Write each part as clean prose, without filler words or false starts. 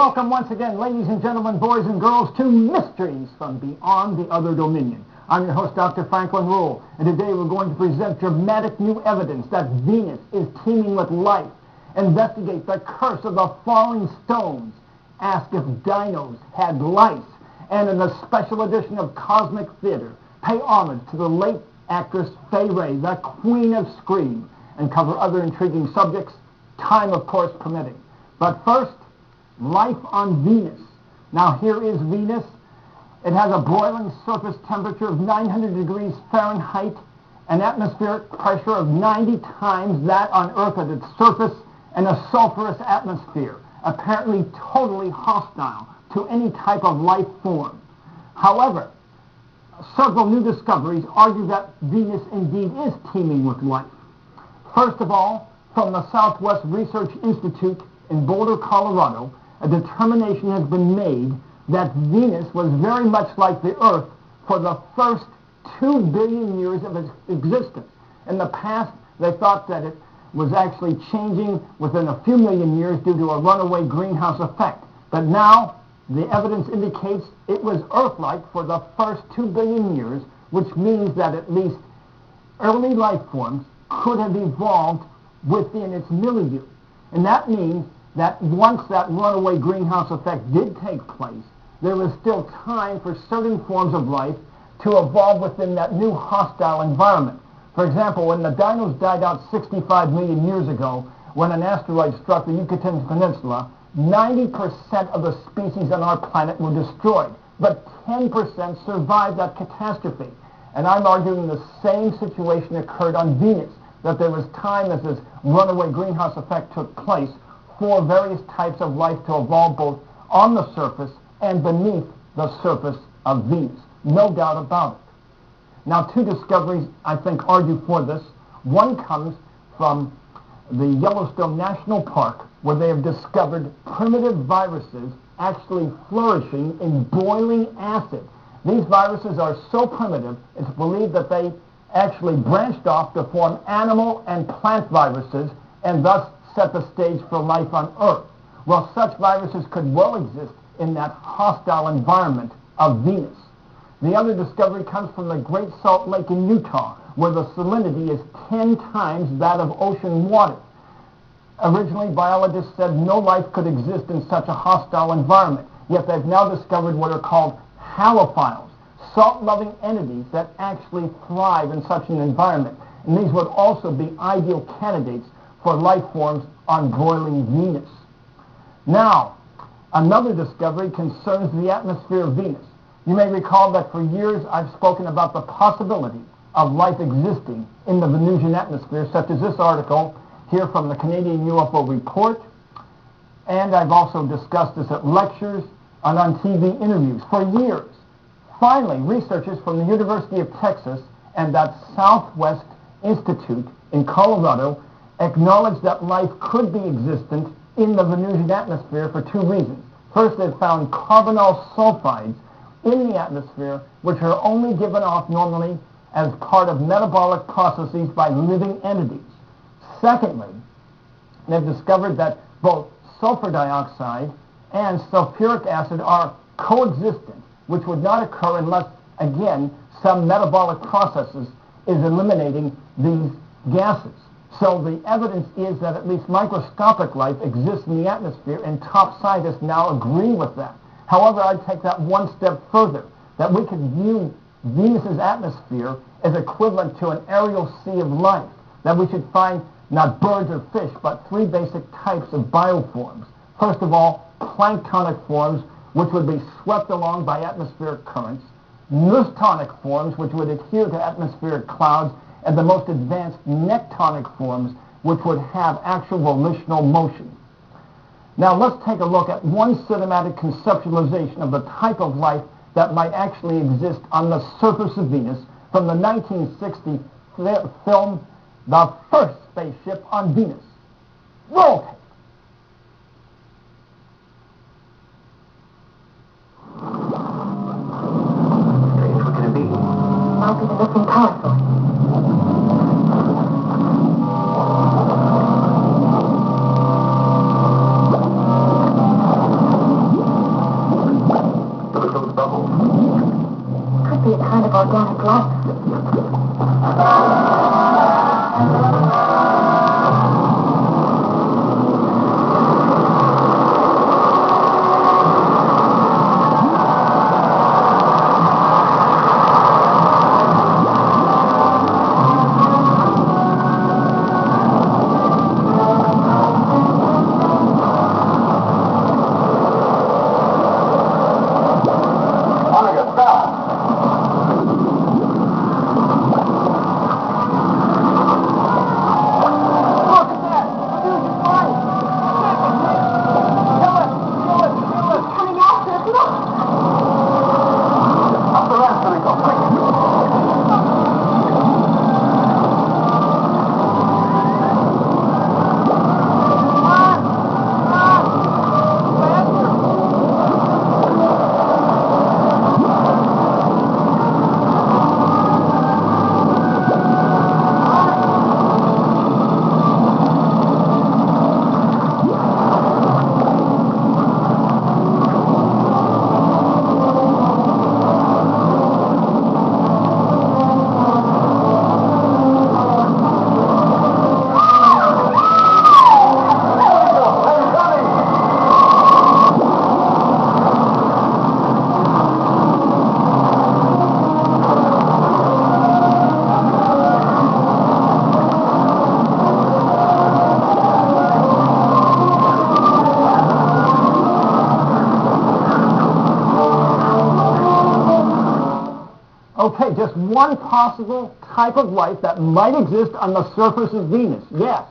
Welcome once again, ladies and gentlemen, boys and girls, to Mysteries from Beyond the Other Dominion. I'm your host, Dr. Franklin Ruehl, and today we're going to present dramatic new evidence that Venus is teeming with life, investigate the curse of the falling stones, ask if dinos had lice, and in a special edition of Cosmic Theater, pay homage to the late actress Fay Wray, the Queen of Scream, and cover other intriguing subjects, time of course permitting. But first, life on Venus. Now here is Venus. It has a boiling surface temperature of 900 degrees Fahrenheit, an atmospheric pressure of 90 times that on Earth at its surface, and a sulfurous atmosphere, apparently totally hostile to any type of life form. However, several new discoveries argue that Venus indeed is teeming with life. First of all, from the Southwest Research Institute in Boulder, Colorado, a determination has been made that Venus was very much like the Earth for the first 2 billion years of its existence. In the past, they thought that it was actually changing within a few million years due to a runaway greenhouse effect. But now, the evidence indicates it was Earth-like for the first 2 billion years, which means that at least early life forms could have evolved within its milieu. And that means that once that runaway greenhouse effect did take place, there was still time for certain forms of life to evolve within that new hostile environment. For example, when the dinos died out 65 million years ago, when an asteroid struck the Yucatan Peninsula, 90% of the species on our planet were destroyed, but 10% survived that catastrophe. And I'm arguing the same situation occurred on Venus, that there was time as this runaway greenhouse effect took place for various types of life to evolve both on the surface and beneath the surface of Venus. No doubt about it. Now, two discoveries, I think, argue for this. One comes from the Yellowstone National Park, where they have discovered primitive viruses actually flourishing in boiling acid. These viruses are so primitive, it's believed that they actually branched off to form animal and plant viruses and thus set the stage for life on Earth. Well, such viruses could well exist in that hostile environment of Venus. The other discovery comes from the Great Salt Lake in Utah, where the salinity is 10 times that of ocean water. Originally, biologists said no life could exist in such a hostile environment, yet they've now discovered what are called halophiles, salt-loving entities that actually thrive in such an environment. And these would also be ideal candidates for life forms on boiling Venus. Now, another discovery concerns the atmosphere of Venus. You may recall that for years I've spoken about the possibility of life existing in the Venusian atmosphere, such as this article here from the Canadian UFO Report, and I've also discussed this at lectures and on TV interviews for years. Finally, researchers from the University of Texas and that Southwest Institute in Colorado acknowledged that life could be existent in the Venusian atmosphere for two reasons. First, they found carbonyl sulfides in the atmosphere, which are only given off normally as part of metabolic processes by living entities. Secondly, they've discovered that both sulfur dioxide and sulfuric acid are coexistent, which would not occur unless, again, some metabolic processes is eliminating these gases. So the evidence is that at least microscopic life exists in the atmosphere, and top scientists now agree with that. However, I'd take that one step further, that we could view Venus's atmosphere as equivalent to an aerial sea of life, that we should find not birds or fish, but three basic types of bioforms. First of all, planktonic forms, which would be swept along by atmospheric currents, neutonic forms, which would adhere to atmospheric clouds, and the most advanced nectonic forms, which would have actual volitional motion. Now let's take a look at one cinematic conceptualization of the type of life that might actually exist on the surface of Venus from the 1960 film, The First Spaceship on Venus. Roll tape. What could it be? Might be the missing power source. just one possible type of life that might exist on the surface of Venus. Yes.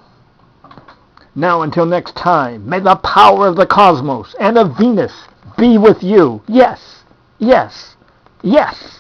Now, until next time, may the power of the cosmos and of Venus be with you. Yes, yes, yes.